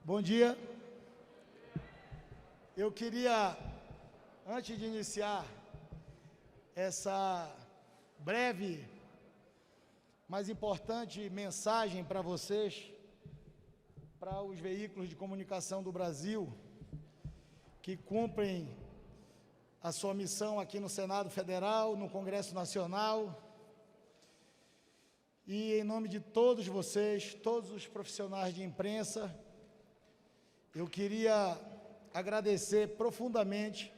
Bom dia. Eu queria, antes de iniciar essa breve, mas importante mensagem para vocês, para os veículos de comunicação do Brasil, que cumprem a sua missão aqui no Senado Federal, no Congresso Nacional, e em nome de todos vocês, todos os profissionais de imprensa, eu queria agradecer profundamente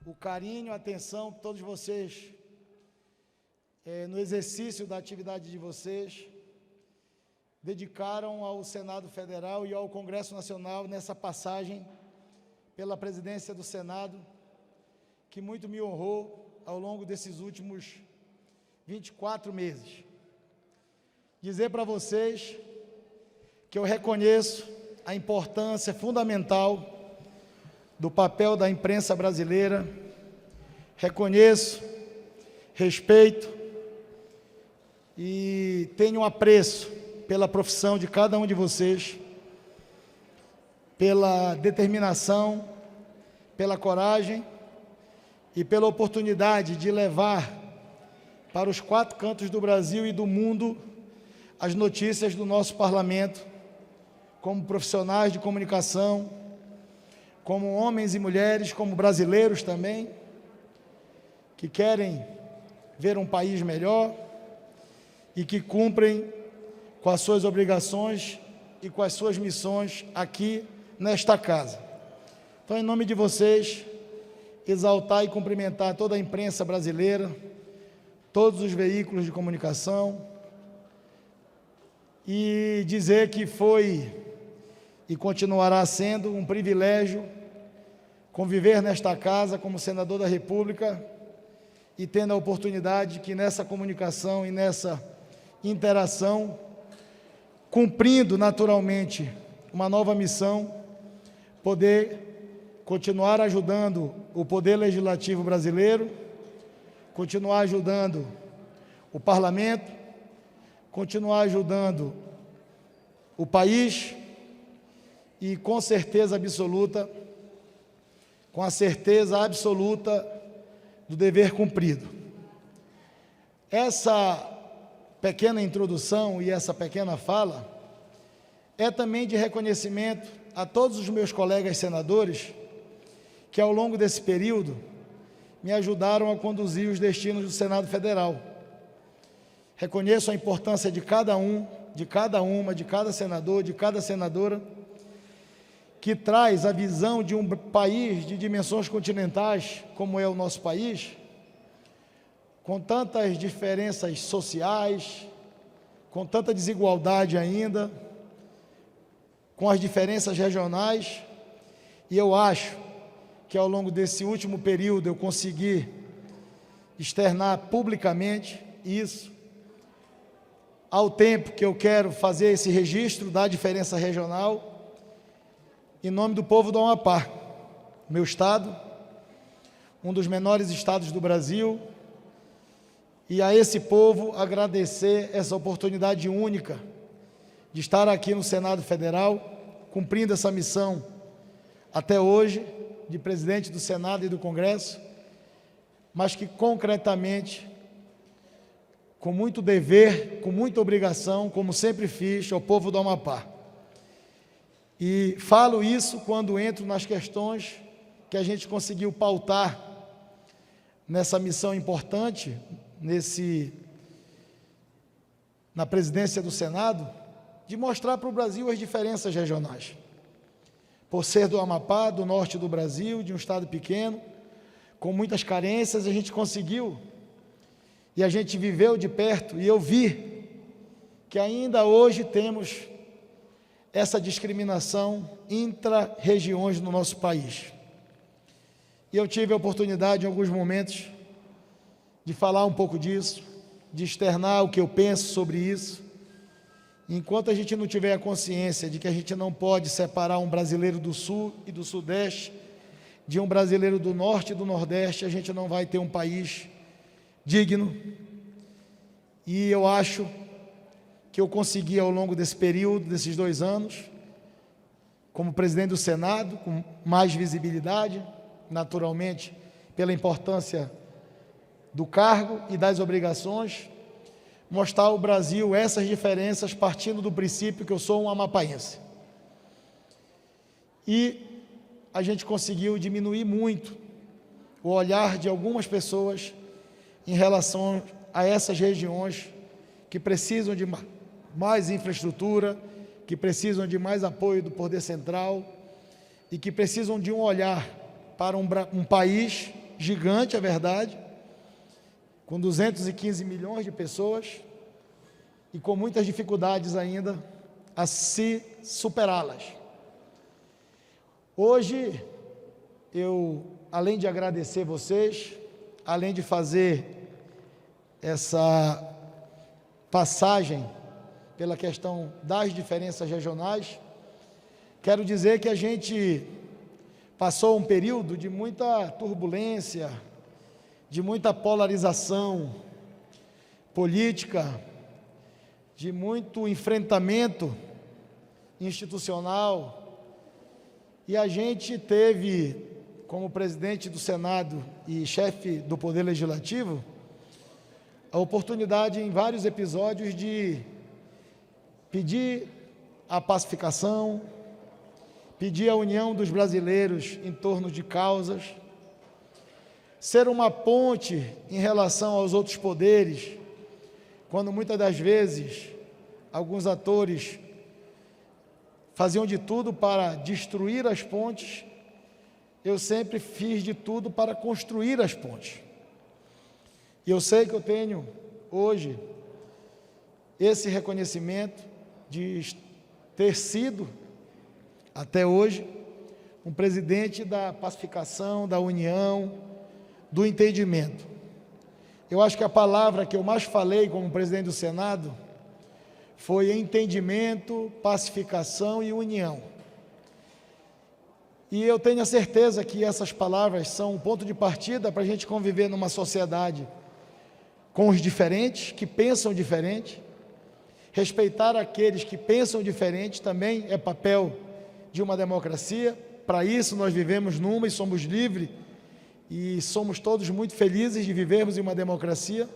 o carinho, a atenção que todos vocês, no exercício da atividade de vocês, dedicaram ao Senado Federal e ao Congresso Nacional nessa passagem pela presidência do Senado, que muito me honrou ao longo desses últimos 24 meses. Dizer para vocês que eu reconheço a importância fundamental do papel da imprensa brasileira, reconheço, respeito e tenho apreço pela profissão de cada um de vocês, pela determinação, pela coragem e pela oportunidade de levar para os 4 cantos do Brasil e do mundo as notícias do nosso parlamento, como profissionais de comunicação, como homens e mulheres, como brasileiros também, que querem ver um país melhor e que cumprem com as suas obrigações e com as suas missões aqui nesta casa. Então, em nome de vocês, exaltar e cumprimentar toda a imprensa brasileira, todos os veículos de comunicação, e dizer que foi e continuará sendo um privilégio conviver nesta casa como senador da República e tendo a oportunidade que nessa comunicação e nessa interação, cumprindo naturalmente uma nova missão, poder continuar ajudando o Poder Legislativo brasileiro, continuar ajudando o Parlamento, continuar ajudando o país e com certeza absoluta, com a certeza absoluta do dever cumprido. Essa pequena introdução e essa pequena fala é também de reconhecimento a todos os meus colegas senadores que ao longo desse período me ajudaram a conduzir os destinos do Senado Federal. Reconheço a importância de cada um, de cada uma, de cada senador, de cada senadora, que traz a visão de um país de dimensões continentais, como é o nosso país, com tantas diferenças sociais, com tanta desigualdade ainda, com as diferenças regionais, e eu acho que ao longo desse último período eu consegui externar publicamente isso, ao tempo que eu quero fazer esse registro da diferença regional, em nome do povo do Amapá, meu estado, um dos menores estados do Brasil, e a esse povo agradecer essa oportunidade única de estar aqui no Senado Federal, cumprindo essa missão até hoje, de presidente do Senado e do Congresso, mas que concretamente, com muito dever, com muita obrigação, como sempre fiz, ao povo do Amapá. E falo isso quando entro nas questões que a gente conseguiu pautar nessa missão importante, na presidência do Senado, de mostrar para o Brasil as diferenças regionais. Por ser do Amapá, do norte do Brasil, de um estado pequeno, com muitas carências, a gente conseguiu, e a gente viveu de perto, e eu vi que ainda hoje temos essa discriminação intra-regiões no nosso país. E eu tive a oportunidade, em alguns momentos, de falar um pouco disso, de externar o que eu penso sobre isso. Enquanto a gente não tiver a consciência de que a gente não pode separar um brasileiro do Sul e do Sudeste de um brasileiro do Norte e do Nordeste, a gente não vai ter um país digno. E eu acho que eu consegui, ao longo desse período, desses 2 anos, como presidente do Senado, com mais visibilidade, naturalmente, pela importância do cargo e das obrigações, mostrar ao Brasil essas diferenças partindo do princípio que eu sou um amapaense. E a gente conseguiu diminuir muito o olhar de algumas pessoas em relação a essas regiões que precisam de mais infraestrutura, que precisam de mais apoio do poder central e que precisam de um olhar para um país gigante, é verdade, com 215 milhões de pessoas e com muitas dificuldades ainda a se superá-las. Hoje, eu, além de agradecer vocês, além de fazer essa passagem pela questão das diferenças regionais, quero dizer que a gente passou um período de muita turbulência, de muita polarização política, de muito enfrentamento institucional, e a gente teve, como presidente do Senado e chefe do Poder Legislativo, a oportunidade em vários episódios de pedir a pacificação, pedir a união dos brasileiros em torno de causas, ser uma ponte em relação aos outros poderes, quando muitas das vezes alguns atores faziam de tudo para destruir as pontes, eu sempre fiz de tudo para construir as pontes. E eu sei que eu tenho hoje esse reconhecimento de ter sido, até hoje, um presidente da pacificação, da união, do entendimento. Eu acho que a palavra que eu mais falei como presidente do Senado foi entendimento, pacificação e união. E eu tenho a certeza que essas palavras são um ponto de partida para a gente conviver numa sociedade com os diferentes, que pensam diferente. Respeitar aqueles que pensam diferente também é papel de uma democracia. Para isso nós vivemos numa e somos livres e somos todos muito felizes de vivermos em uma democracia.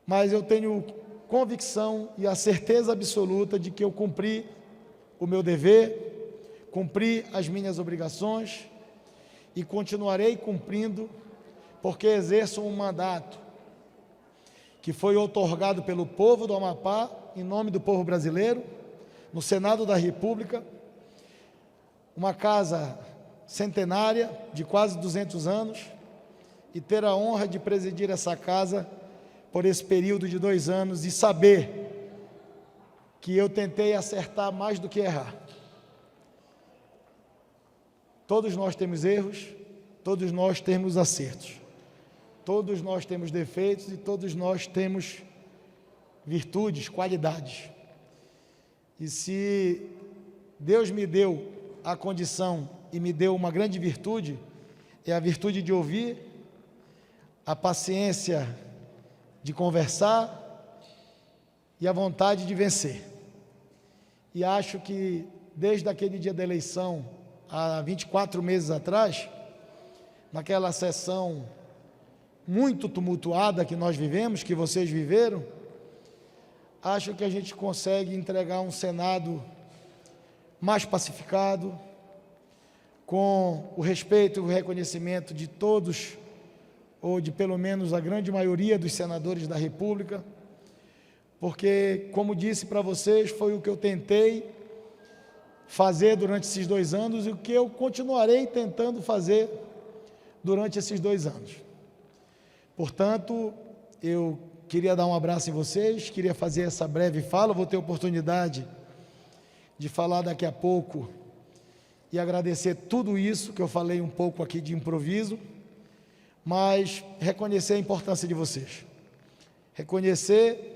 Mas eu tenho convicção e a certeza absoluta de que eu cumpri o meu dever, cumpri as minhas obrigações e continuarei cumprindo, porque exerço um mandato que foi outorgado pelo povo do Amapá, em nome do povo brasileiro, no Senado da República, uma casa centenária de quase 200 anos, e ter a honra de presidir essa casa por esse período de 2 anos e saber que eu tentei acertar mais do que errar. Todos nós temos erros, todos nós temos acertos, todos nós temos defeitos e todos nós temos virtudes, qualidades. E se Deus me deu a condição e me deu uma grande virtude, é a virtude de ouvir, a paciência de conversar e a vontade de vencer. E acho que desde aquele dia da eleição, há 24 meses atrás, naquela sessão muito tumultuada que nós vivemos, que vocês viveram, acho que a gente consegue entregar um Senado mais pacificado, com o respeito e o reconhecimento de todos, ou de pelo menos a grande maioria dos senadores da República, porque, como disse para vocês, foi o que eu tentei fazer durante esses 2 anos e o que eu continuarei tentando fazer durante esses 2 anos. Portanto, eu queria dar um abraço em vocês, queria fazer essa breve fala, vou ter oportunidade de falar daqui a pouco e agradecer tudo isso que eu falei um pouco aqui de improviso, mas reconhecer a importância de vocês, reconhecer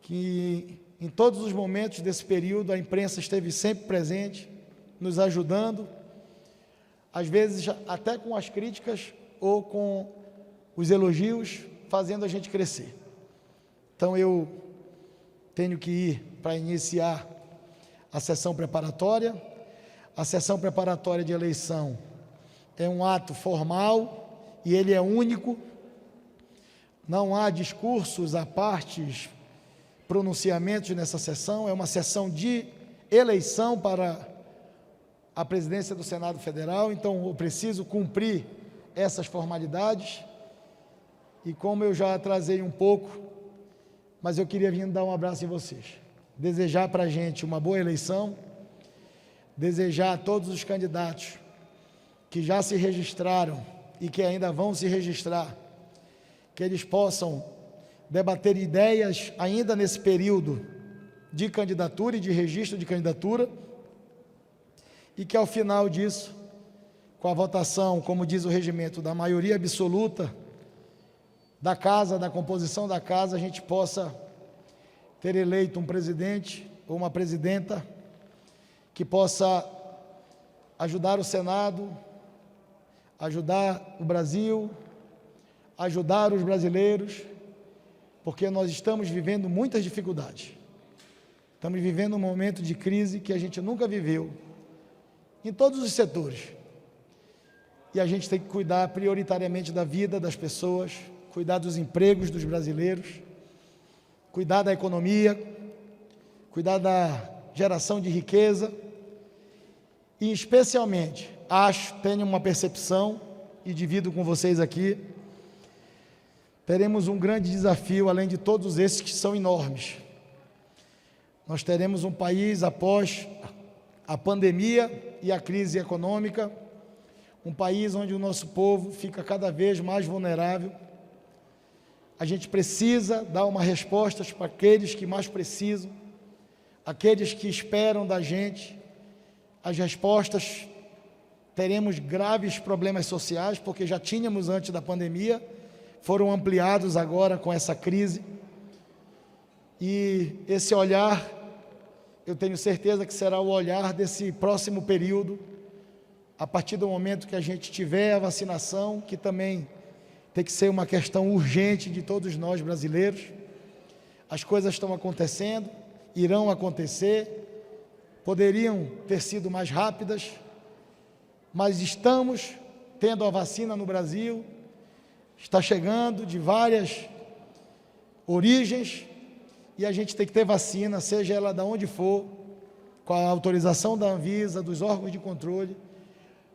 que em todos os momentos desse período a imprensa esteve sempre presente, nos ajudando, às vezes até com as críticas ou com os elogios, fazendo a gente crescer. Então eu tenho que ir para iniciar a sessão preparatória. A sessão preparatória de eleição é um ato formal e ele é único. Não há discursos à parte, pronunciamentos nessa sessão. É uma sessão de eleição para a presidência do Senado Federal, então eu preciso cumprir essas formalidades. E como eu já atrasei um pouco, mas eu queria vir dar um abraço em vocês, desejar para a gente uma boa eleição, desejar a todos os candidatos que já se registraram e que ainda vão se registrar, que eles possam debater ideias ainda nesse período de candidatura e de registro de candidatura, e que ao final disso, com a votação, como diz o regimento, da maioria absoluta da casa, da composição da casa, a gente possa ter eleito um presidente ou uma presidenta que possa ajudar o Senado, ajudar o Brasil, ajudar os brasileiros, porque nós estamos vivendo muitas dificuldades. Estamos vivendo um momento de crise que a gente nunca viveu, em todos os setores. E a gente tem que cuidar prioritariamente da vida das pessoas, cuidar dos empregos dos brasileiros, cuidar da economia, cuidar da geração de riqueza e, especialmente, tenho uma percepção e divido com vocês aqui, teremos um grande desafio, além de todos esses que são enormes. Nós teremos um país após a pandemia e a crise econômica, um país onde o nosso povo fica cada vez mais vulnerável. A gente precisa dar uma resposta para aqueles que mais precisam, aqueles que esperam da gente. As respostas, teremos graves problemas sociais, porque já tínhamos antes da pandemia, foram ampliados agora com essa crise. E esse olhar, eu tenho certeza que será o olhar desse próximo período, a partir do momento que a gente tiver a vacinação, que também tem que ser uma questão urgente de todos nós brasileiros. As coisas estão acontecendo, irão acontecer, poderiam ter sido mais rápidas, mas estamos tendo a vacina no Brasil, está chegando de várias origens, e a gente tem que ter vacina, seja ela de onde for, com a autorização da Anvisa, dos órgãos de controle,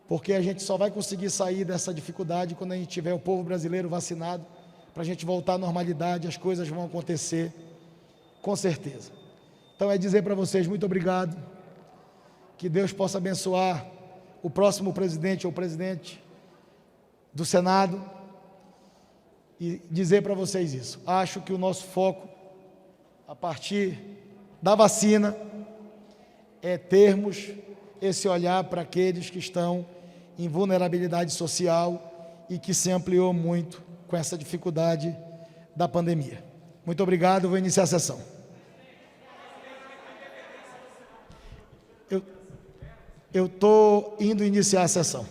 porque a gente só vai conseguir sair dessa dificuldade quando a gente tiver o povo brasileiro vacinado, para a gente voltar à normalidade, as coisas vão acontecer, com certeza. Então é dizer para vocês, muito obrigado, que Deus possa abençoar o próximo presidente ou presidente do Senado, e dizer para vocês isso. Acho que o nosso foco, a partir da vacina, é termos esse olhar para aqueles que estão em vulnerabilidade social e que se ampliou muito com essa dificuldade da pandemia. Muito obrigado, vou iniciar a sessão. Eu estou indo iniciar a sessão.